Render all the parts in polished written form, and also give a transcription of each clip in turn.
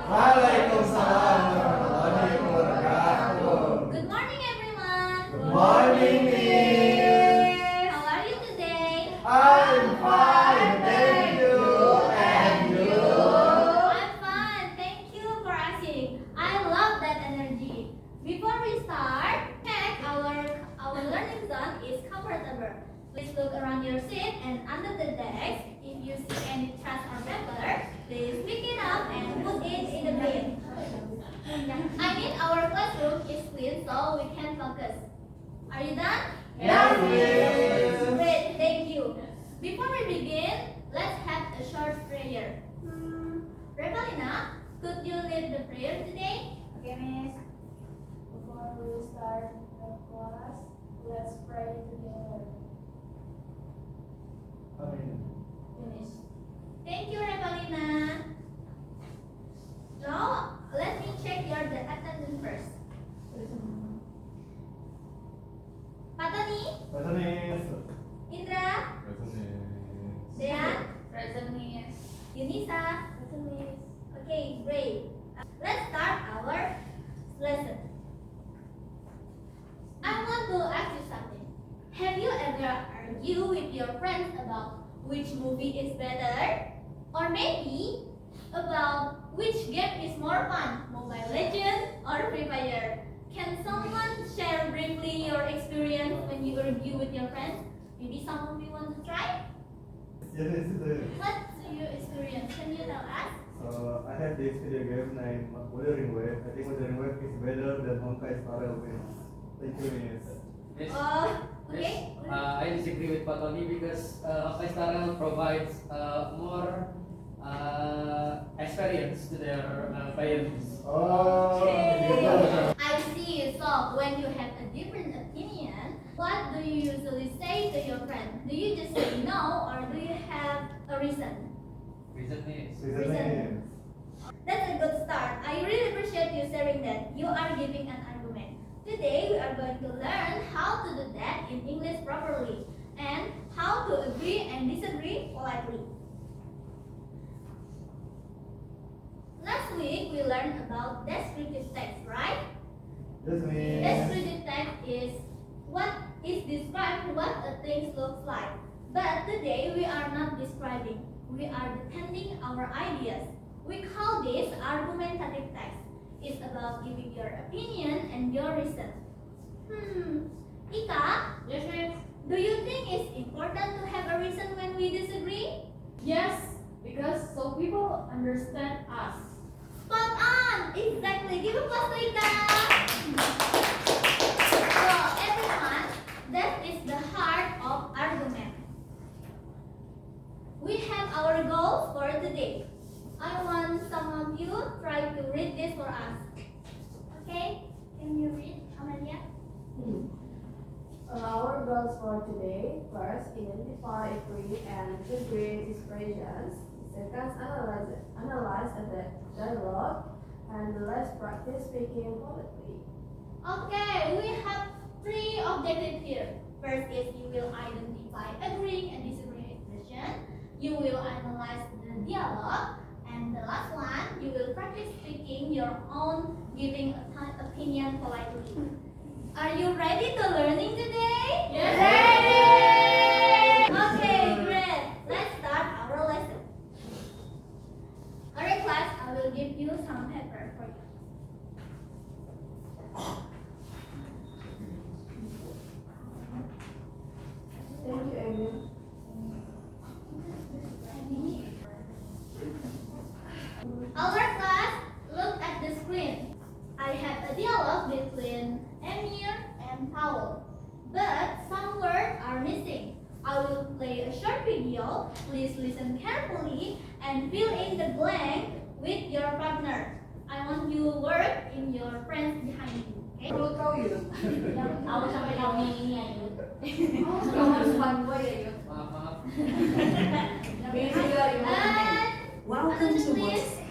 Waalaikumsalam warahmatullahi wabarakatuh. Good morning, everyone. Good morning, Miss. How are you today? I'm fine, thank you. And you? I'm fine. Thank you for asking. I love that energy. Before we start, check our learning zone is comfortable. Please look around your seat and under the desk. If you see any trash or paper, please pick it up and put it in the bin. I mean our classroom is clean so we can focus. Are you done? Yes, Miss. Great, thank you. Before we begin, let's have a short prayer. Revalina, could you lead the prayer today? Okay, Miss. Before we start the class, let's pray together. Amin. Finish. Thank you, Revalina. Now, let me check your attendance first. Patani, Present, Miss. Indra, Dean, Present, Miss. Yunisa. Okay, great. Let's start our lesson. I want to ask you something. Have you ever argued with your friends about which movie is better? Or maybe about which game is more fun, Mobile Legends or Free Fire? Can someone share briefly your experience when you argue with your friends? Maybe some of you want to try? Yes, Miss. What's your experience? Can you tell us? I have this video game named Wuthering Waves. I think Wuthering Waves is better than Honkai Star Rail, Miss. Thank you, Miss. Yes. Okay. Yes. I disagree with Pak Tony because Honkai Star Rail provides more experience to their players. Oh, Okay. I see. So when you have a different opinion, what do you usually say to your friend? Do you just say no or do you have a reason? Reason is Present, Miss. That's a good start. I really appreciate you sharing that. You are giving an argument. Today we are going to learn how to do that in English properly and how to agree and disagree politely. Last week we learned about descriptive text, right? Yes, Miss. Descriptive text is what is described what a thing looks like. But today we are not describing. We are defending our ideas. We call this argumentative text. It's about giving your opinion and your reason. Ika, Yes, Miss. do you think it's important to have a reason when we disagree? Yes, because so people understand us. Spot on! Exactly. Give applause to Ika. So everyone, that is the heart of argument. We have our goals for today. I want some of you try to read this for us. Okay? Can you read, Amelia? Our goals for today: first, identify, agree, and disagree expressions. Second, analyze the dialogue. And let's practice speaking politely. Okay, we have three objectives here. First is you will identify agreeing and disagreeing expression. You will analyze the dialogue. And the last one, you will practice speaking your own, giving an opinion politely. Are you ready to learning today? Yes. Ready! Okay, great. Let's start our lesson. Alright, class, I will give you some paper for you. Thank you, Amy. Alright, class, look at the screen. I have a dialogue between Emir and Paul, but some words are missing. I will play a short video. Please listen carefully and fill in the blank with your partner. I want you to work in your friends behind you. Okay? Aku sampai kamu ini ya, Yud. Kamu harus bantu gue ya, Yud. maaf. Bisa juga, Yud. And Welcome to please. What's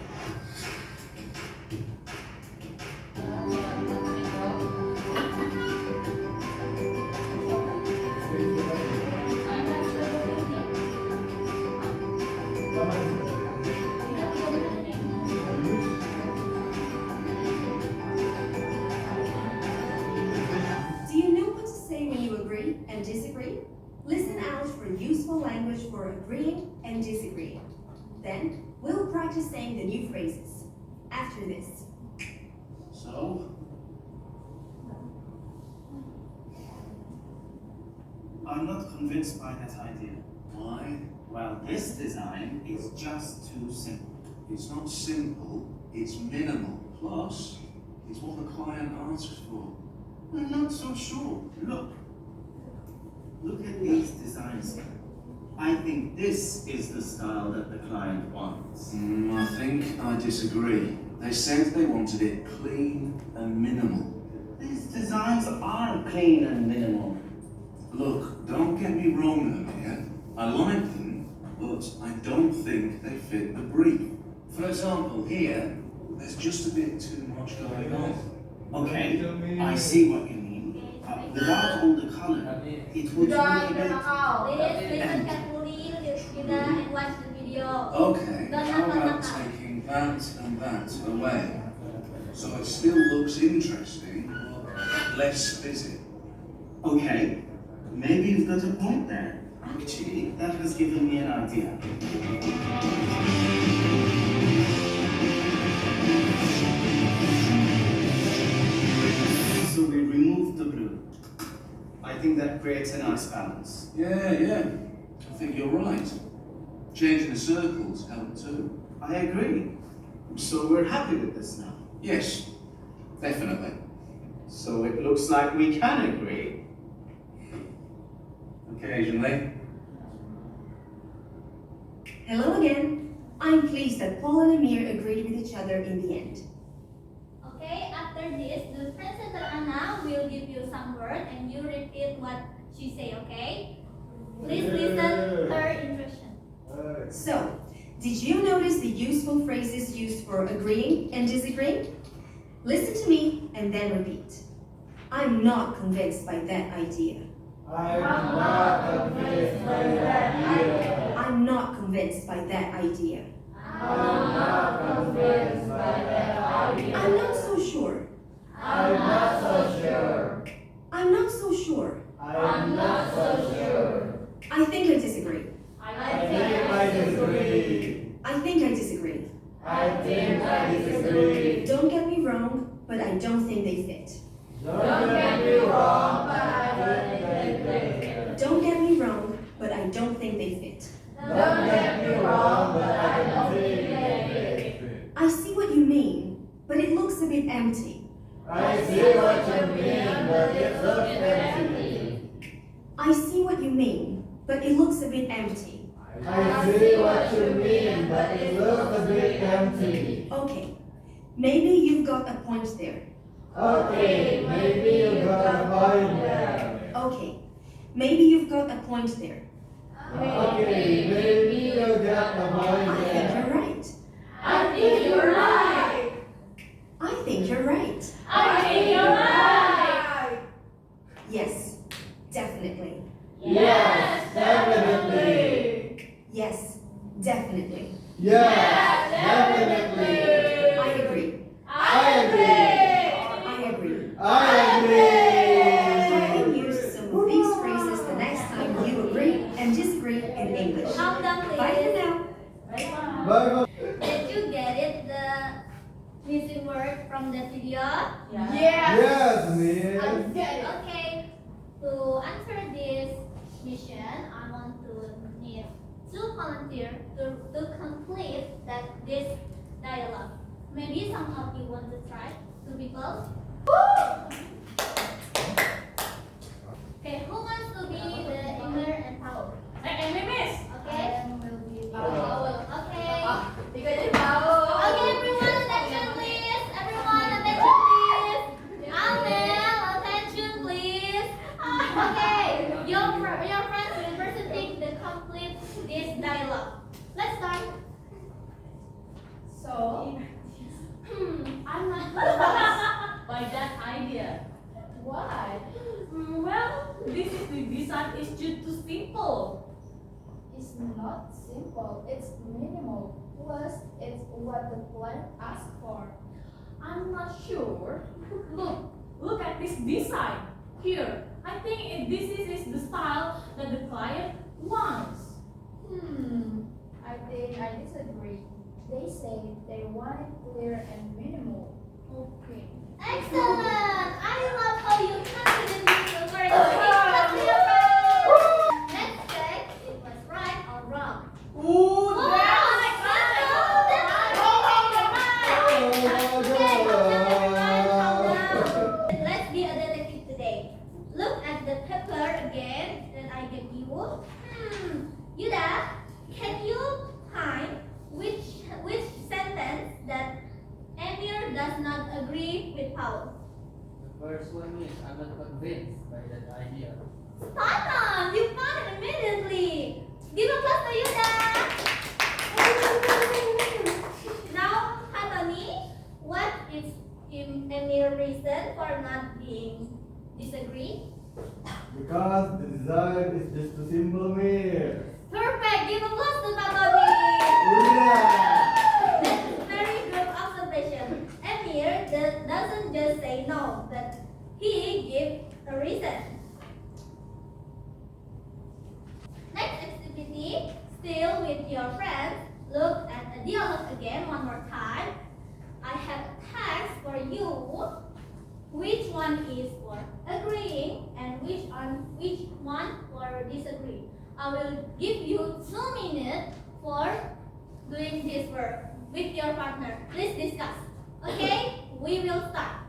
Selamat. Then we'll practice saying the new phrases. After this. So? I'm not convinced by that idea. Why? Well, this design is just too simple. It's not simple, it's minimal. Plus, it's what the client asks for. I'm not so sure. Look. Look at these designs. I think this is the style that the client wants. I think I disagree. They said they wanted it clean and minimal. These designs are clean and minimal. Look, don't get me wrong, Amir. I like them, but I don't think they fit the brief. For example, here, there's just a bit too much going on. Okay, I see what you mean. Without all the color, it would Udah, look a udah bit... nakal. Please listen carefully, and watch the video. Okay, how about taking that and that away? So it still looks interesting, but less busy. Okay, maybe you've got a point there. Actually, that has given me an idea. So we remove the blue. I think that creates a nice balance. Yeah, I think you're right. Changing the circles help too. I agree. So we're happy with this now. Yes, definitely. So it looks like we can agree. Occasionally. Hello again. I'm pleased that Paul and Amir agreed with each other in the end. Okay, after this, the presenter Anna will give you some words and you repeat what she say, okay? Please listen her instruction. So, did you notice the useful phrases used for agreeing and disagreeing? Listen to me and then repeat. I'm not convinced by that idea. I'm not convinced by that idea. I'm not convinced by that idea. I'm not convinced by that idea. I'm not so sure. I'm not so sure. I'm not so sure. I'm not so sure. I think I disagree. I think I disagree. I think I disagree. I think I disagree. Don't get me wrong, but I don't think they fit. Don't get me wrong, but I don't think they fit. Don't get me wrong, but I don't think they fit. Don't get me wrong, but I don't think they fit. I see what you mean, but it looks a bit empty. I see what you mean, but it looks empty. I see what you mean, but it looks a bit empty. I see what you mean, but it looks a bit empty. Okay, maybe you've got a point there. Okay, maybe you got a point there. Okay, maybe you've got a point there. Okay, maybe you got a point I think there. you're right. I think you're right. I think you're right. I think you're right. Yes, definitely. Yes, definitely. Yes, definitely. Yes, definitely. I agree. I agree. I agree. I agree. Try and use some of these phrases the next time you agree and disagree in English. Calm down, Bye for please. now. Bye. Did you get it, the missing word from that video? Yes, man. Okay, to answer this mission, I want to need 2 volunteers to complete this dialogue. Maybe some of you want to try? 2 people? Okay, who wants to be the Emir and Paul? Okay? Okay. Okay, everyone, attention please. Everyone, attention please. Amel, attention please. Okay, your friends will presenting the complete this dialogue. Let's start. So, I'm not convinced. By that idea. why? Well, this is the design is just too simple. It's not simple, it's minimal. Plus, it's what the client asked for. I'm not sure. Look at this design. Here, I think this is the style that the client wants. I think I disagree. They say they want it clear and minimal. Okay. Excellent! I love how you confidently use the word let's check if it was right or wrong. Let's be a detective today. Look at the paper again that I gave you. Yuda, can you find which sentence that Emir does not agree with Paul? The first one is I'm not convinced by that idea. Spot on! You found it immediately! Give a clap to Yuda! Now, Hatani, what is Emir's reason for not being disagree? Because the design is just too simple, Mir. Perfect! Give a clap to Hatani! Yeah. That's a very good observation. Emir doesn't just say no, but he gives a reason. Next activity, still with your friends, look at the dialogue again one more time. I have a text for you. Which one is for agreeing and which one for disagree? I will give you 2 minutes for doing this work with your partner. Please discuss. Okay? We will start.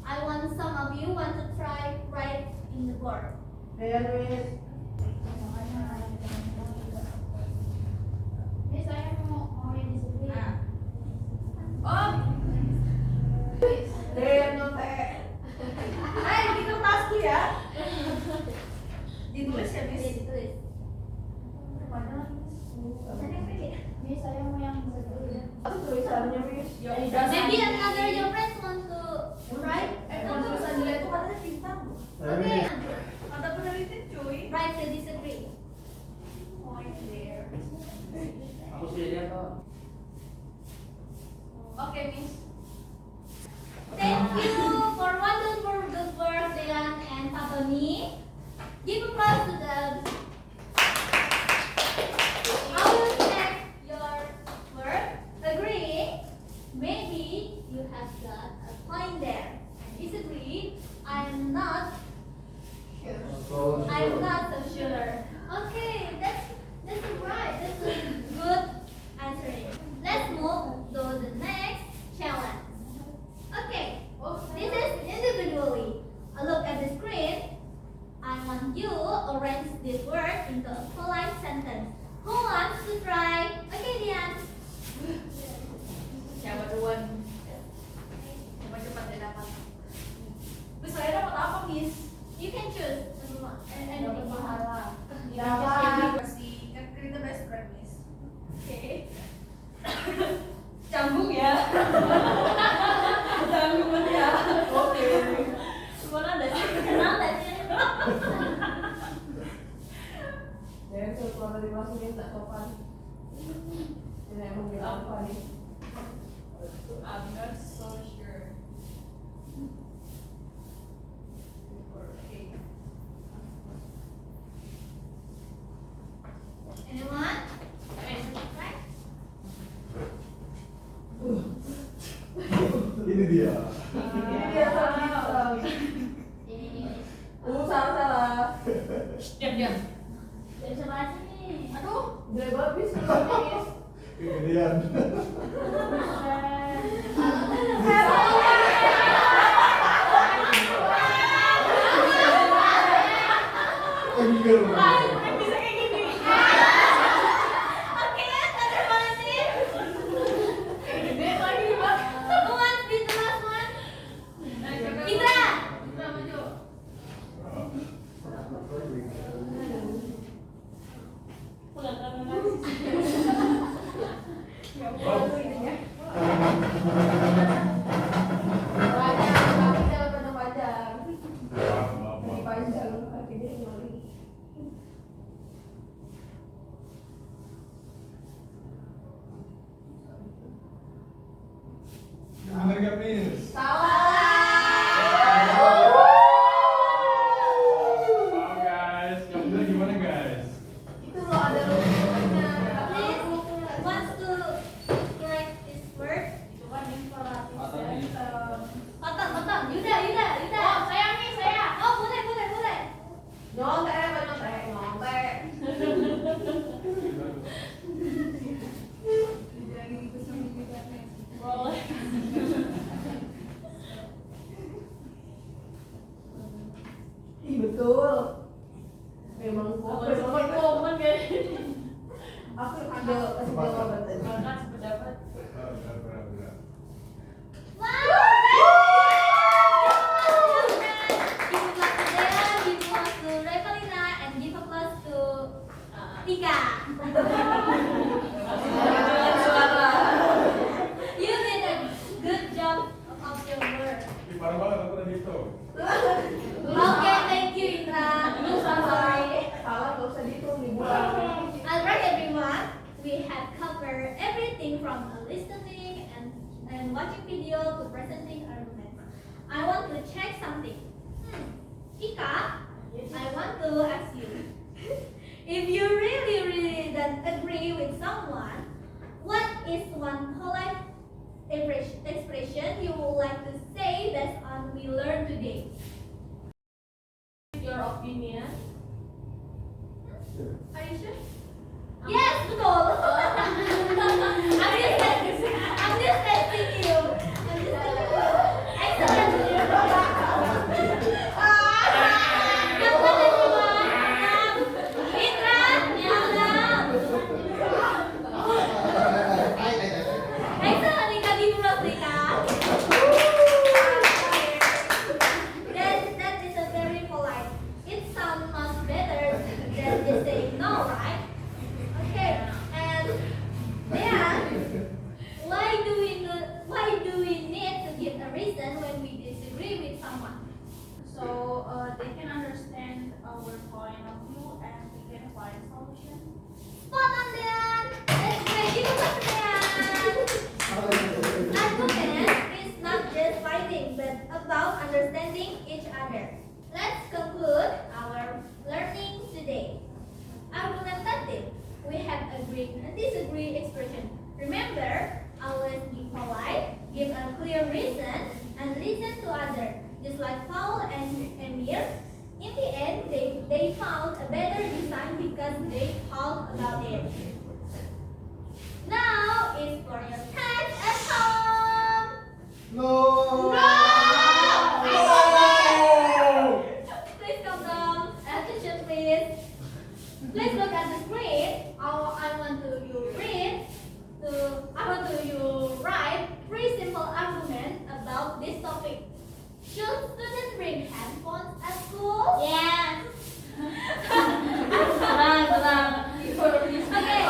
I want some of you want to try write in the board. Miss, saya mau yang disagree. Gitu tasku ya. Ditulis ya, Miss? Ditulis. Miss, saya mau yang disagree. Aku tulisannya, Miss. Maybe another your friends want to write. Kalau tulisan dia itu katanya bintang. Okay. Kata peneliti cuy. Write the disagree. Point there. Aku sudah lihat kok. Oke, Miss. Thank you for wonderful good work, Dean and Fatoni. Give applause to them. I will check your work. Agreeing, maybe you have got a point there. Disagree, I'm not So so sure. Okay, that's right. That's a good answering. Let's move to the next challenge. Okay, this is individually. Look at the screen. I want you to arrange this word into a polite sentence. Who wants to try? Okay, Dian. Siapa duluan? Coba cepat ya dapat. Terus saya dapat apa, Miss? You can choose. Dapat pahala. Dapat kasih kan kita best friend, Miss. Oke. Canggung ya. Canggung ya. Oke. Mana ada sih? Kenal gak sih? Jangan kalau dimasukin tak sopan. Ini emang bilang apa nih? I'm not so sure. Okay. Anyone? Right? ini dia. Ini dia salah. Salah. Diam. Dari sebelah sini. Aduh, udah babis nih. Kegedean. Enggak. Bisa kayak gini. Oke, terima kasih. Gede lagi, Pak. Who wants to be the last one? Indra. Indra maju. Panjang, kaki jangan pada panjang. Ini panjang, kaki dia kembali. Gimana gak minus? Wow guys, yang bener gimana guys? Itu loh ada rumusnya. Please, wants to correct this word? Otot. Yuda. Oh, saya nih, saya. Oh, boleh. Nyontek apa nyontek? Boleh. Ih betul. Memang Komen kayak gini. aku kasih jawaban tadi. Bahkan sependapat. Benar. Wow! Give applause to Dea, give applause to Revalina, and give applause to Tika. You did a good job of your work. Ih, parah banget aku udah gitu. Okay, thank you Indra. I'm so sorry. Salah gak usah dihitung dibuang. Alright everyone, we have covered everything from listening and watching video to presenting arguments. I want to check something. Ika, I want to ask you. If you really don't agree with someone, what is one polite expression you would like to say based on we learned today? Your opinion. Are you sure? Yes, betul. I'm just testing you. Excellent. Come on, everyone. Indra, excellent, Ika. Give us, Ika. That is a very polite. It sounds much better than just saying no, right? Okay, and then why do we need to give a reason when we disagree with someone? So they can understand our point of view and we can find solution. Spot on, Dan. That's great. Give us a hand. Argument is not just fighting, but about understanding each other. Let's conclude our learning today. Argumentative. We have agree and disagree expression. Remember, always be polite, give a clear reason, and listen to others. Just like Paul and Emir, in the end, they found a better design because they talked about it. Now is for your test at home. No. Please come down. Attention, please. Please look at the screen. I want you write three simple arguments about this topic. Should students bring handphones at school? Yes. Okay. I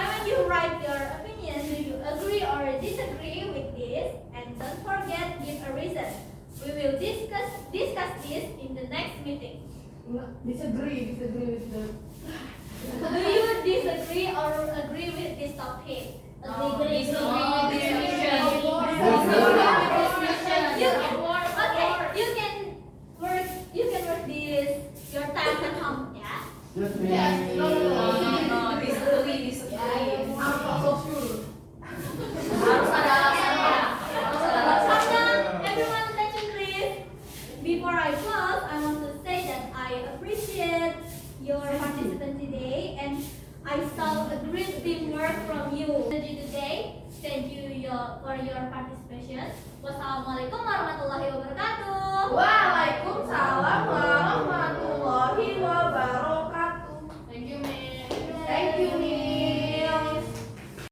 want you write your opinion. Do you agree or disagree with this? And don't forget give a reason. We will discuss this in the next meeting. Disagree with the. Do you disagree or agree with this topic? Disagree with this You can work this your time at home, yeah? Just me. Yes. No. Disagree. I'm not so sure. Harus ada alasannya. Calm down, everyone attention please. Before I close, I want to say that I appreciate your participation today and I saw a great teamwork from you today. Thank you for your participation. Wassalamualaikum warahmatullahi wabarakatuh. Wow.